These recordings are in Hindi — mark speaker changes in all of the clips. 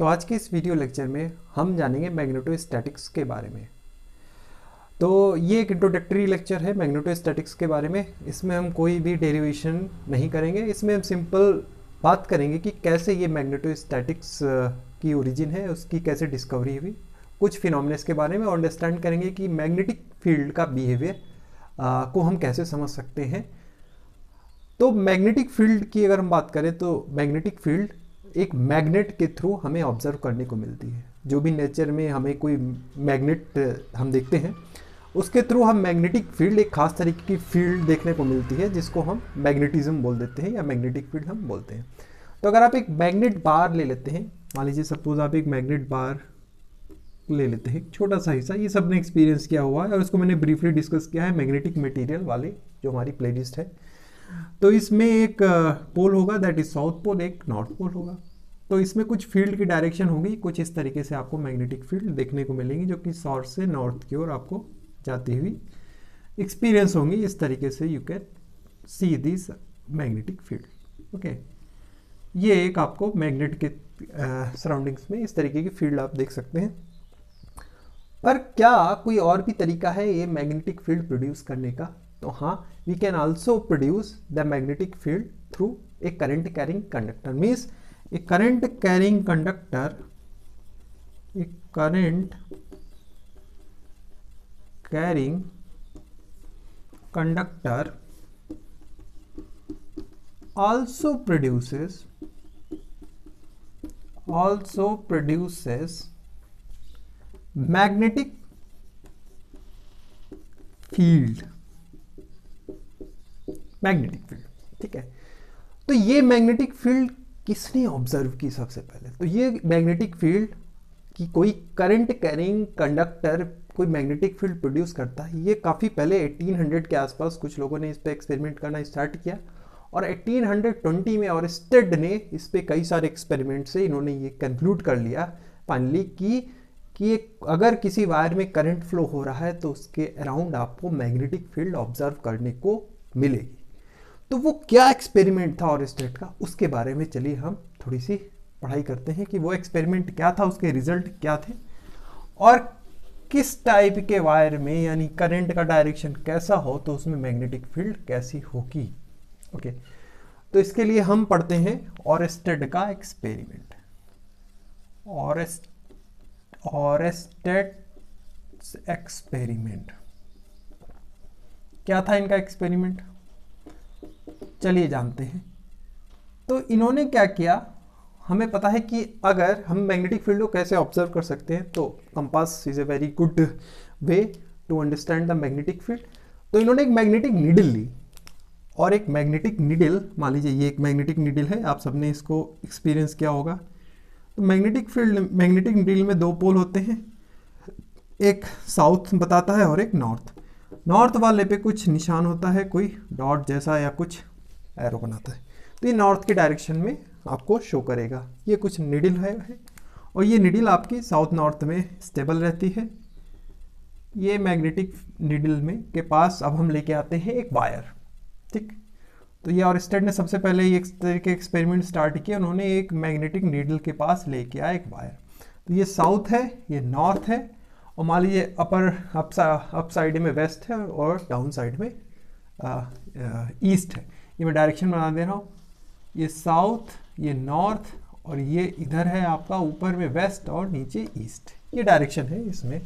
Speaker 1: आज के इस वीडियो लेक्चर में हम जानेंगे मैग्नेटोस्टैटिक्स के बारे में। तो ये एक इंट्रोडक्टरी लेक्चर है मैग्नेटोस्टैटिक्स के बारे में। इसमें हम कोई भी डेरिवेशन नहीं करेंगे, इसमें हम सिंपल बात करेंगे कि कैसे ये मैग्नेटोस्टैटिक्स की ओरिजिन है, उसकी कैसे डिस्कवरी हुई, कुछ फिनोमिनस के बारे में और अंडरस्टैंड करेंगे कि मैग्नेटिक फील्ड का बिहेवियर को हम कैसे समझ सकते हैं। तो मैग्नेटिक फील्ड की अगर हम बात करें तो मैग्नेटिक फील्ड एक मैग्नेट के थ्रू हमें ऑब्जर्व करने को मिलती है। जो भी नेचर में हमें कोई मैग्नेट हम देखते हैं उसके थ्रू हम मैग्नेटिक फील्ड, एक खास तरीके की फील्ड देखने को मिलती है जिसको हम मैग्नेटिज्म बोल देते हैं या मैग्नेटिक फील्ड हम बोलते हैं। तो अगर आप एक मैग्नेट बार ले लेते हैं, मान लीजिए सपोज आप एक मैग्नेट बार ले लेते हैं, छोटा सा हिस्सा, ये सब ने एक्सपीरियंस किया हुआ है और उसको मैंने ब्रीफली डिस्कस किया है मैग्नेटिक मटेरियल वाले जो हमारी प्लेलिस्ट है। तो इसमें एक पोल होगा दैट इज साउथ पोल, एक नॉर्थ पोल होगा। तो इसमें कुछ फील्ड की डायरेक्शन होगी, कुछ इस तरीके से आपको मैग्नेटिक फील्ड देखने को मिलेंगी जो कि साउथ से नॉर्थ की ओर आपको जाती हुई एक्सपीरियंस होंगी। इस तरीके से you can see this magnetic field. Okay, ये एक आपको मैग्नेट के सराउंडिंग्स में इस तरीके की फील्ड आप देख सकते हैं। पर क्या कोई और भी तरीका है ये मैग्नेटिक फील्ड प्रोड्यूस करने का? तो हाँ, we can also produce the magnetic field through a current carrying conductor. Means a current carrying conductor, a current carrying conductor also produces magnetic field, magnetic field. ठीक है, तो ये मैग्नेटिक फील्ड किसने ऑब्जर्व की सबसे पहले? तो ये मैग्नेटिक फील्ड की कोई करंट कैरिंग कंडक्टर कोई मैग्नेटिक फील्ड प्रोड्यूस करता है, ये काफ़ी पहले 1800 के आसपास कुछ लोगों ने इस पर एक्सपेरिमेंट करना स्टार्ट किया और 1820 में ऑरस्टेड ने इस पर कई सारे एक्सपेरिमेंट से इन्होंने ये कंक्लूड कर लिया फाइनली कि अगर किसी वायर में करंट फ्लो हो रहा है तो उसके अराउंड आपको मैग्नेटिक फील्ड ऑब्जर्व करने को मिलेगी। तो वो क्या एक्सपेरिमेंट था ऑरस्टेड का, उसके बारे में चलिए हम थोड़ी सी पढ़ाई करते हैं कि वो एक्सपेरिमेंट क्या था, उसके रिजल्ट क्या थे और किस टाइप के वायर में यानी करंट का डायरेक्शन कैसा हो तो उसमें मैग्नेटिक फील्ड कैसी होगी। ओके, तो इसके लिए हम पढ़ते हैं ऑरस्टेड का एक्सपेरिमेंट। ऑरस्टेड एक्सपेरिमेंट क्या था इनका एक्सपेरिमेंट, चलिए जानते हैं। तो इन्होंने क्या किया, हमें पता है कि अगर हम मैग्नेटिक फील्ड को कैसे ऑब्जर्व कर सकते हैं तो compass is a very good way to understand the magnetic field. तो इन्होंने एक मैग्नेटिक नीडल ली और एक मैग्नेटिक नीडल, मान लीजिए ये एक मैग्नेटिक नीडल है, आप सबने इसको एक्सपीरियंस किया होगा। तो मैग्नेटिक नीडल में दो पोल होते हैं, एक साउथ बताता है और एक नॉर्थ। नॉर्थ वाले पे कुछ निशान होता है, कोई डॉट जैसा या कुछ एरो बनाता है, तो ये नॉर्थ के डायरेक्शन में आपको शो करेगा। ये कुछ नीडल है और ये नीडल आपकी साउथ नॉर्थ में स्टेबल रहती है। ये मैग्नेटिक नीडल में के पास अब हम लेके आते हैं एक वायर। ठीक, तो ये ऑरस्टेड ने सबसे पहले ये इस तरह के एक्सपेरिमेंट स्टार्ट किया। उन्होंने एक मैग्नेटिक नीडल के पास लेके आया एक वायर। तो ये साउथ है, ये नॉर्थ है और मान लीजिए अप साइड में वेस्ट है और डाउन साइड में ईस्ट है। ये मैं डायरेक्शन बना दे रहा हूँ, ये साउथ, ये नॉर्थ और ये इधर है आपका ऊपर में वेस्ट और नीचे ईस्ट, ये डायरेक्शन है इसमें।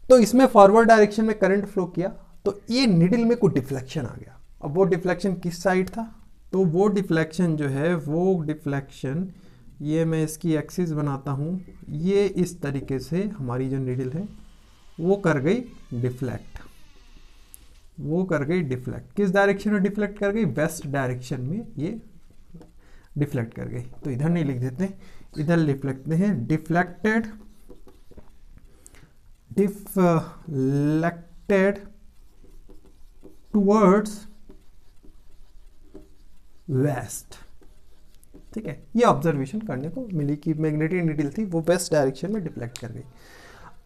Speaker 1: तो इसमें फॉरवर्ड डायरेक्शन में करंट फ्लो किया तो ये निडल में कुछ डिफ्लेक्शन आ गया। अब वो डिफ्लेक्शन किस साइड था? तो वो डिफ्लेक्शन जो है, वो डिफ्लेक्शन, ये मैं इसकी एक्सिस बनाता हूँ, ये इस तरीके से हमारी जो निडल है वो कर गई डिफ्लेक्ट। किस डायरेक्शन में डिफ्लेक्ट कर गई? वेस्ट डायरेक्शन में ये डिफ्लेक्ट कर गई। तो इधर नहीं लिख देते, इधर लिख लेते हैं डिफ्लेक्टेड टुवर्ड्स वेस्ट। ठीक है, ये ऑब्जर्वेशन करने को मिली कि मैग्नेटिक नीडल थी वो वेस्ट डायरेक्शन में डिफ्लेक्ट कर गई।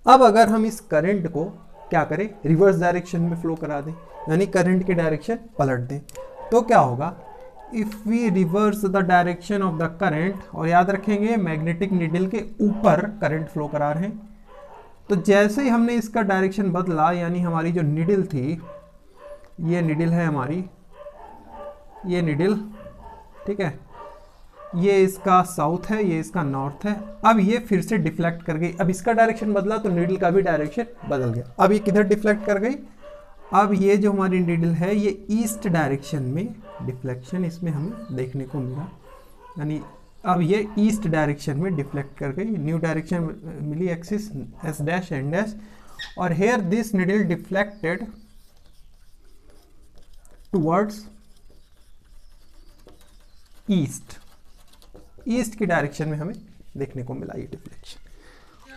Speaker 1: अब अगर हम इस करंट को क्या करें, रिवर्स डायरेक्शन में फ्लो करा दें, यानी करंट की डायरेक्शन पलट दें, तो क्या होगा, if we reverse the direction of the current, और याद रखेंगे मैग्नेटिक नीडल के ऊपर करंट फ्लो करा रहे हैं, तो जैसे ही हमने इसका डायरेक्शन बदला, यानी हमारी जो नीडल थी, ये नीडल है हमारी, ये नीडल, ठीक है, ये इसका साउथ है, ये इसका नॉर्थ है। अब ये फिर से डिफ्लेक्ट कर गई, अब इसका डायरेक्शन बदला तो नीडल का भी डायरेक्शन बदल गया। अब ये किधर डिफ्लेक्ट कर गई, अब ये जो हमारी नीडल है ये ईस्ट डायरेक्शन में डिफ्लेक्शन इसमें हमें देखने को मिला, यानी अब ये ईस्ट डायरेक्शन में डिफ्लेक्ट कर गई, न्यू डायरेक्शन मिली, axis S dash N dash, और here this needle deflected towards east, east की डायरेक्शन में हमें देखने को मिला ये डिफ्लेक्शन।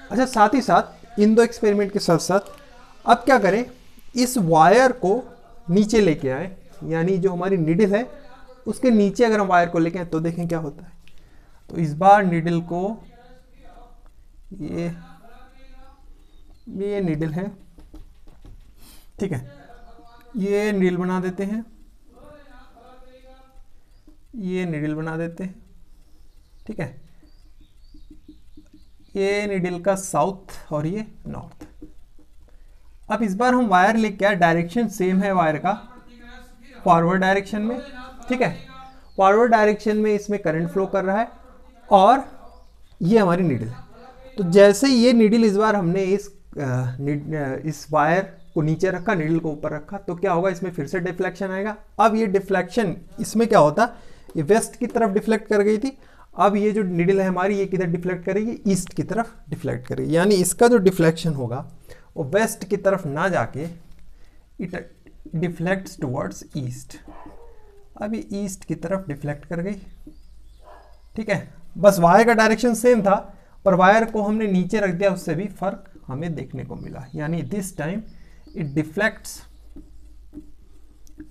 Speaker 1: अच्छा, साथ ही साथ इन दो एक्सपेरिमेंट के साथ साथ अब क्या करें, इस वायर को नीचे लेके आए, यानी जो हमारी नीडल है उसके नीचे अगर हम वायर को लेके आए तो देखें क्या होता है। तो इस बार नीडल को, ये नीडल है, ठीक है, ये नीडल बना देते हैं, ये नीडल बना देते हैं, ठीक है, ये नीडल का साउथ और ये नॉर्थ। अब इस बार हम वायर लेके आए, डायरेक्शन सेम है वायर का, फॉरवर्ड डायरेक्शन में, ठीक है, फॉरवर्ड डायरेक्शन में इसमें करंट फ्लो कर रहा है, और ये हमारी नीडल है। तो जैसे ये नीडल इस बार हमने इस वायर को नीचे रखा, नीडल को ऊपर रखा, तो क्या होगा, इसमें फिर से डिफ्लेक्शन आएगा। अब ये डिफ्लेक्शन इसमें क्या होता, ये वेस्ट की तरफ डिफ्लेक्ट कर गई थी, अब ये जो नीडल है हमारी ये किधर डिफ्लेक्ट करेगी, ईस्ट की तरफ डिफ्लेक्ट करेगी, यानी इसका जो डिफ्लेक्शन होगा वो वेस्ट की तरफ ना जाके इट डिफ्लेक्ट्स टुवर्ड्स ईस्ट। अब ये ईस्ट की तरफ डिफ्लेक्ट कर गई, ठीक है, बस वायर का डायरेक्शन सेम था, पर वायर को हमने नीचे रख दिया, उससे भी फर्क हमें देखने को मिला, यानी this time it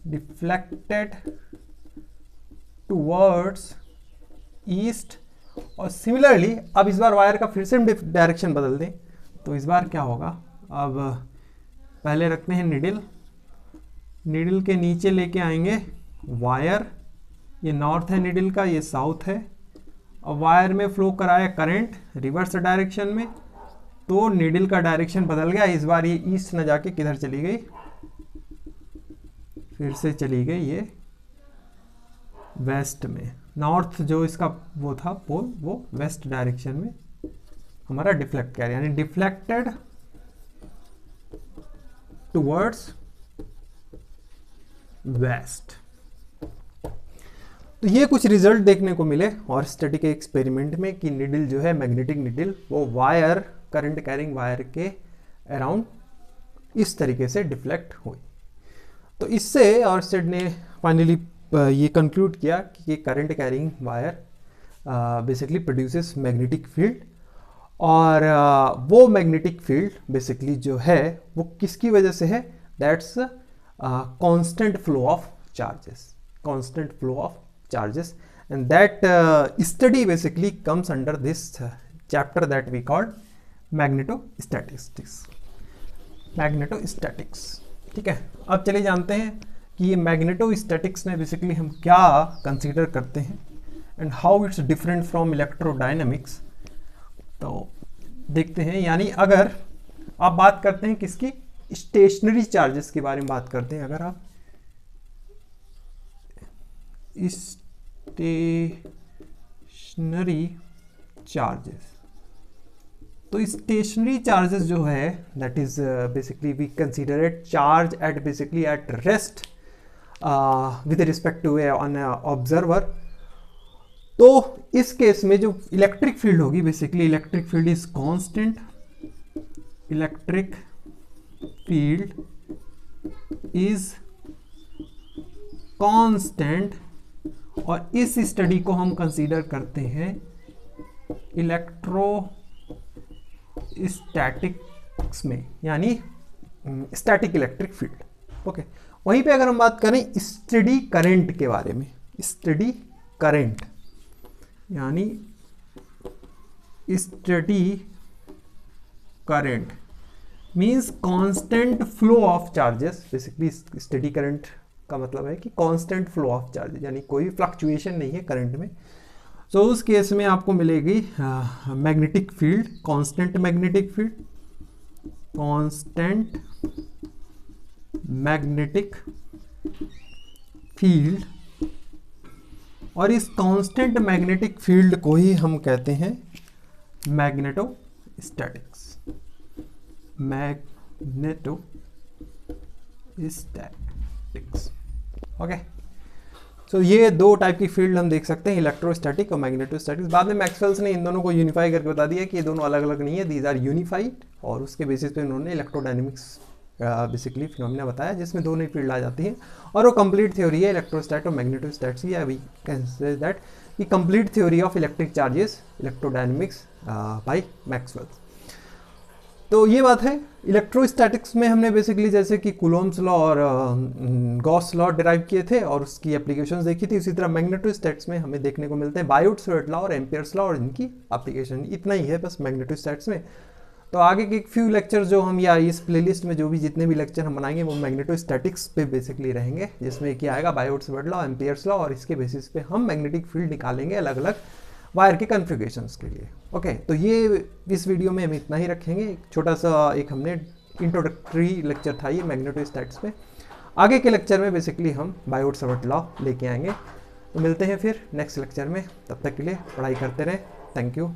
Speaker 1: deflected towards east. और सिमिलरली अब इस बार वायर का फिर से डायरेक्शन बदल दें, तो इस बार क्या होगा, अब पहले रखते हैं नीडल, नीडल के नीचे लेके आएंगे वायर, ये नॉर्थ है नीडल का, ये साउथ है, और वायर में फ्लो कराया करंट रिवर्स डायरेक्शन में, तो नीडल का डायरेक्शन बदल गया, इस बार ये ईस्ट न जाके किधर चली गई, फिर से चली गई ये वेस्ट में, नॉर्थ जो इसका वो था पोल, वो वेस्ट डायरेक्शन में हमारा डिफ्लेक्ट कर, यानी डिफ्लेक्टेड टुवर्ड्स वेस्ट। तो ये कुछ रिजल्ट देखने को मिले और स्टडी के एक्सपेरिमेंट में कि नीडल जो है, मैग्नेटिक नीडल, वो वायर, करंट कैरिंग वायर के अराउंड इस तरीके से डिफ्लेक्ट हुई। तो इससे और स्टडी ने फाइनली ये कंक्लूड किया कि current carrying wire basically produces magnetic field, और वो मैग्नेटिक फील्ड बेसिकली जो है वो किसकी वजह से है, that's constant flow of charges, constant flow of charges, and that study basically comes under this chapter that we called magnetostatics, magnetostatics, ठीक है। अब चलिए जानते हैं कि ये मैग्नेटोस्टैटिक्स में बेसिकली हम क्या कंसीडर करते हैं and how it's different from electrodynamics. तो देखते हैं, यानी अगर आप बात करते हैं किसकी, स्टेशनरी चार्जेस के बारे में बात करते हैं, अगर आप स्टेशनरी चार्जेस, तो स्टेशनरी चार्जेस जो है that is basically we consider it charge at basically at rest with respect to an observer. तो इस केस में जो इलेक्ट्रिक फील्ड होगी, basically electric field is constant, electric field is constant, और इस स्टडी को हम कंसीडर करते हैं इलेक्ट्रोस्टैटिक्स में, यानी स्टैटिक इलेक्ट्रिक फील्ड, ओके। वहीं पे अगर हम बात करें स्टडी करंट के बारे में, स्टडी करंट यानी study current means constant flow of charges, basically study current का मतलब है कि कांस्टेंट फ्लो ऑफ चार्ज, यानी कोई फ्लक्चुएशन नहीं है करंट में। सो उस केस में आपको मिलेगी magnetic field, constant magnetic field, constant magnetic field. और इस कांस्टेंट मैग्नेटिक फील्ड को ही हम कहते हैं मैग्नेटोस्टैटिक्स, मैग्नेटोस्टैटिक्स। ओके, सो ये दो टाइप की फील्ड हम देख सकते हैं, इलेक्ट्रोस्टैटिक और मैग्नेटोस्टैटिक्स। बाद में मैक्सवेल्स ने इन दोनों को यूनिफाई करके बता दिया कि ये दोनों अलग अलग नहीं है, दीज आर यूनिफाइड, और उसके बेसिस पे उन्होंने इलेक्ट्रोडायनेमिक्स बेसिकली फिनोमेना बताया जिसमें दोनों ही फील्ड आ जाती हैं, और वो कंप्लीट थ्योरी है इलेक्ट्रोस्टैट और मैग्नेटोस्टैट्स की। वी कैन से दैट कि complete theory of electric charges electrodynamics bye Maxwell. तो ये बात है। इलेक्ट्रोस्टैटिक्स में हमने बेसिकली जैसे कि कूलोम्स लॉ और गॉस लॉ डिराइव किए थे और उसकी एप्लीकेशंस देखी थी, उसी तरह मैग्नेटोस्टैटिक्स में हमें देखने को मिलते हैं बायोट-सवार्ट लॉ और एम्पियर्स लॉ और इनकी एप्लीकेशन। इतना ही है बस मैग्नेटोस्टैटिक्स में। तो आगे के फ्यू लेक्चर जो हम, या इस प्लेलिस्ट में जो भी जितने भी लेक्चर हम बनाएंगे वो मैग्नेटोस्टैटिक्स पे बेसिकली रहेंगे, जिसमें कि आएगा बायोट-सवार्ट लॉ, एम्पियर्स लॉ, और इसके बेसिस पे हम मैग्नेटिक फील्ड निकालेंगे अलग अलग वायर के कॉन्फ़िगरेशंस के लिए। ओके, तो ये इस वीडियो में हम इतना ही रखेंगे। एक छोटा सा एक हमने इंट्रोडक्टरी लेक्चर था ये मैग्नेटोस्टैटिक्स में। आगे के लेक्चर में बेसिकली हम बायोट-सवार्ट लॉ लेके आएंगे। तो मिलते हैं फिर नेक्स्ट लेक्चर में, तब तक के लिए पढ़ाई करते रहें। Thank you.